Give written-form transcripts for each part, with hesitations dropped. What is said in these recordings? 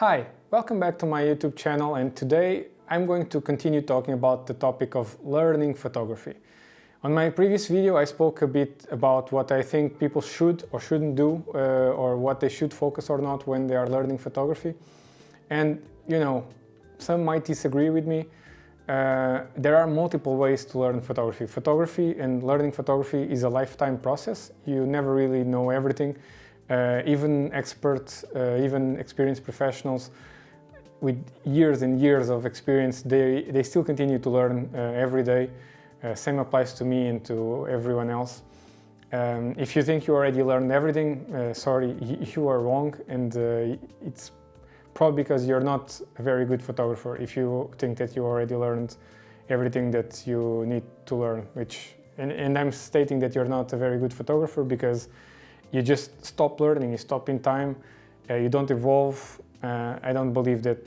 Hi, welcome back to my YouTube channel, and today I'm going to continue talking about the topic of learning photography. On my previous video I spoke a bit about what I think people should or shouldn't do or what they should focus or not when they are learning photography. And some might disagree with me. There are multiple ways to learn photography. Photography and learning photography is a lifetime process. You never really know everything. Even experts, even experienced professionals with years and years of experience, they still continue to learn every day. Same applies to me and to everyone else. If you think you already learned everything, sorry, you are wrong, and it's probably because you're not a very good photographer if you think that you already learned everything that you need to learn, and I'm stating that you're not a very good photographer because you just stop learning, you stop in time, you don't evolve. I don't believe that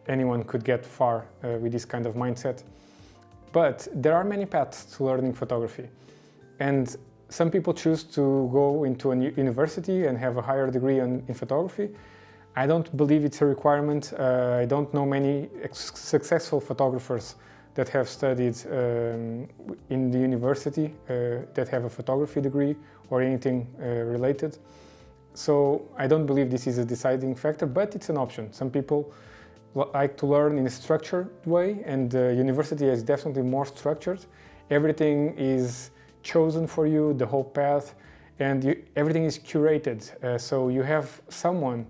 anyone could get far with this kind of mindset. But there are many paths to learning photography. And some people choose to go into a university and have a higher degree in photography. I don't believe it's a requirement. I don't know many successful photographers that have studied in the university that have a photography degree or anything related. So I don't believe this is a deciding factor, but it's an option. Some people like to learn in a structured way, and the university is definitely more structured. Everything is chosen for you, the whole path, and everything is curated. So you have someone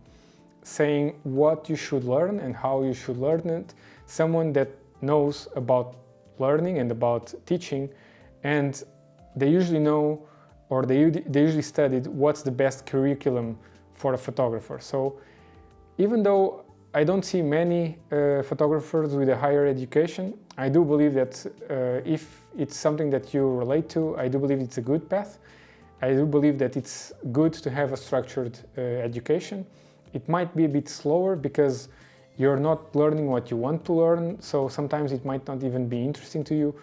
saying what you should learn and how you should learn it, someone that knows about learning and about teaching, and they usually know, or they usually studied what's the best curriculum for a photographer. So even though I don't see many photographers with a higher education, I do believe that if it's something that you relate to, I do believe it's a good path. I do believe that it's good to have a structured education. It might be a bit slower because you're not learning what you want to learn, so sometimes it might not even be interesting to you.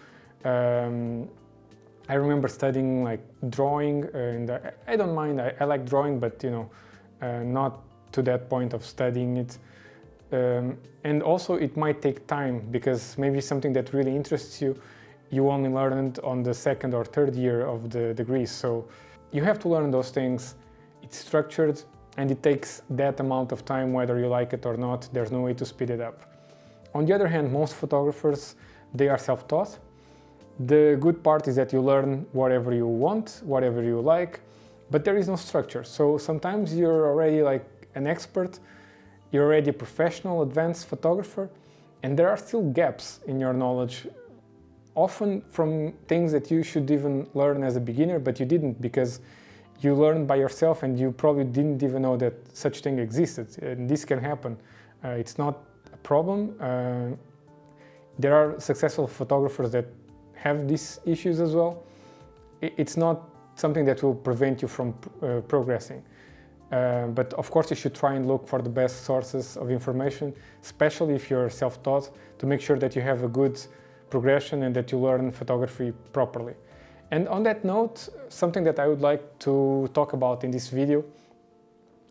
I remember studying like drawing, and I don't mind, I like drawing, but not to that point of studying it. And also it might take time, because maybe something that really interests you, you only learned on the second or third year of the degree. So you have to learn those things. It's structured, and it takes that amount of time whether you like it or not. There's no way to speed it up. On the other hand, most photographers, they are self-taught. The good part is that you learn whatever you want, whatever you like, but there is no structure. So sometimes you're already like an expert, you're already a professional, advanced photographer, and there are still gaps in your knowledge, often from things that you should even learn as a beginner, but you didn't because you learned by yourself and you probably didn't even know that such thing existed. And this can happen. It's not a problem. There are successful photographers that have these issues as well. It's not something that will prevent you from progressing. But of course you should try and look for the best sources of information, especially if you're self-taught, to make sure that you have a good progression and that you learn photography properly. And on that note, something that I would like to talk about in this video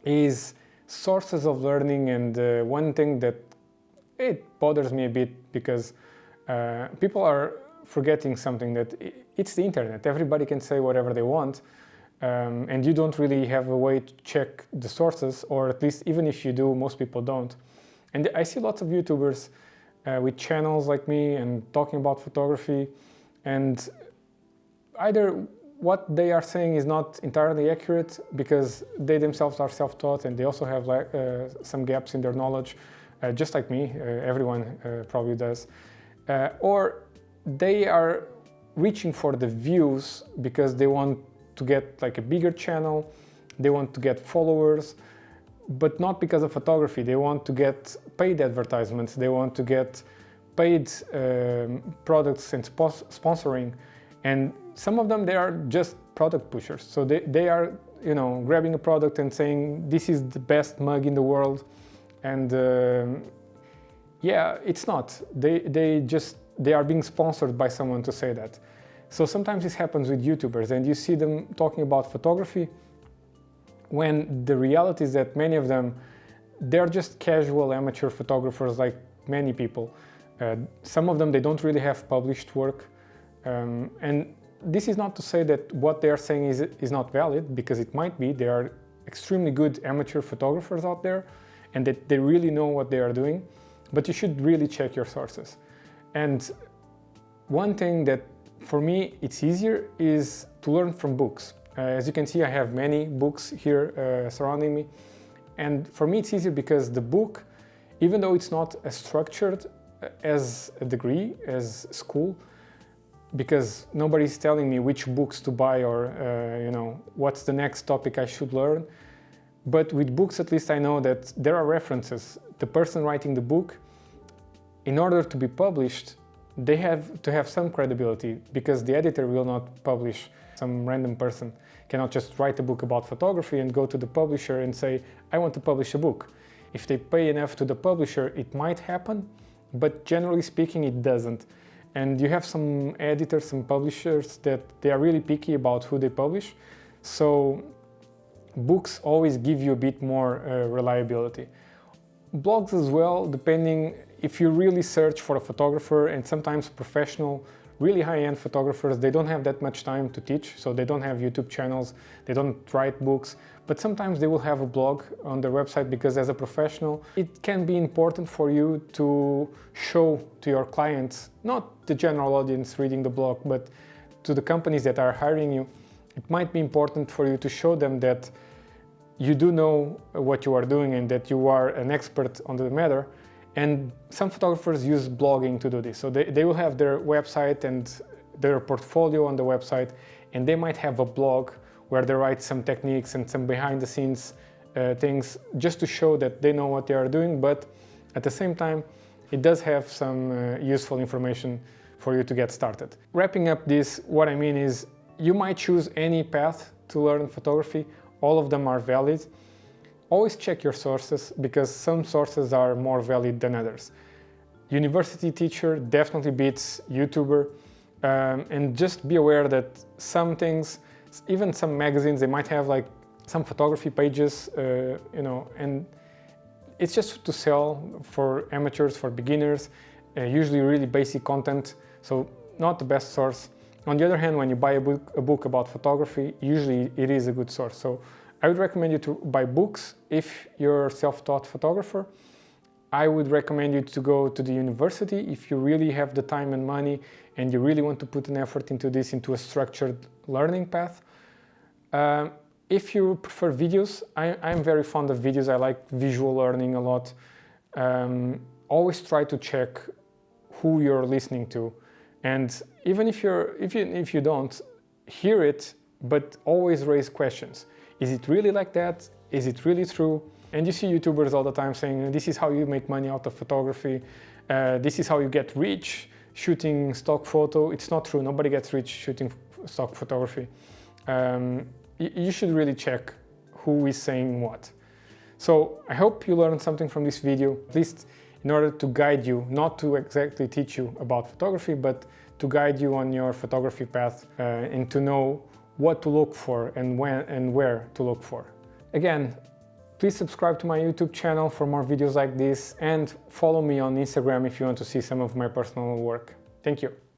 is sources of learning. And one thing that it bothers me a bit, because people are forgetting something, that it's the internet. Everybody can say whatever they want, and you don't really have a way to check the sources, or at least even if you do, most people don't. And I see lots of YouTubers with channels like me and talking about photography, and either what they are saying is not entirely accurate because they themselves are self-taught and they also have some gaps in their knowledge, just like me. Everyone probably does. Or they are reaching for the views because they want to get like a bigger channel, they want to get followers, but not because of photography. They want to get paid advertisements, they want to get paid products and sponsoring. And some of them, they are just product pushers. So they are, grabbing a product and saying, this is the best mug in the world. And yeah, it's not. They are being sponsored by someone to say that. So sometimes this happens with YouTubers, and you see them talking about photography when the reality is that many of them, they're just casual amateur photographers like many people. Some of them, they don't really have published work. And this is not to say that what they are saying is not valid, because it might be. There are extremely good amateur photographers out there and that they really know what they are doing, but you should really check your sources. And one thing that for me it's easier is to learn from books. As you can see, I have many books here surrounding me, and for me it's easier because the book, even though it's not as structured as a degree, as school, because nobody's telling me which books to buy or what's the next topic I should learn. But with books, at least I know that there are references. The person writing the book, in order to be published, they have to have some credibility, because the editor will not publish. Some random person cannot just write a book about photography and go to the publisher and say, I want to publish a book. If they pay enough to the publisher, it might happen, but generally speaking, it doesn't. And you have some editors, some publishers that they are really picky about who they publish. So books always give you a bit more reliability. Blogs as well, depending if you really search for a photographer, and sometimes professional, really high-end photographers, they don't have that much time to teach, so they don't have YouTube channels, they don't write books, but sometimes they will have a blog on their website, because as a professional, it can be important for you to show to your clients, not the general audience reading the blog, but to the companies that are hiring you. It might be important for you to show them that you do know what you are doing and that you are an expert on the matter. And some photographers use blogging to do this. So they will have their website and their portfolio on the website, and they might have a blog where they write some techniques and some behind the scenes things, just to show that they know what they are doing. But at the same time, it does have some useful information for you to get started. Wrapping up this, what I mean is, you might choose any path to learn photography. All of them are valid. Always check your sources, because some sources are more valid than others. University teacher definitely beats YouTuber, and just be aware that some things, even some magazines, they might have like some photography pages, and it's just to sell for amateurs, for beginners, usually really basic content, so not the best source. On the other hand, when you buy a book about photography, usually it is a good source. So I would recommend you to buy books if you're a self-taught photographer. I would recommend you to go to the university if you really have the time and money and you really want to put an effort into this, into a structured learning path. If you prefer videos, I'm very fond of videos. I like visual learning a lot. Always try to check who you're listening to. And even if you don't, hear it, but always raise questions. Is it really like that? Is it really true? And you see YouTubers all the time saying, this is how you make money out of photography. This is how you get rich shooting stock photo. It's not true. Nobody gets rich shooting stock photography. You should really check who is saying what. So I hope you learned something from this video, at least in order to guide you, not to exactly teach you about photography, but to guide you on your photography path and to know what to look for and when and where to look for. Again, please subscribe to my YouTube channel for more videos like this, and follow me on Instagram if you want to see some of my personal work. Thank you.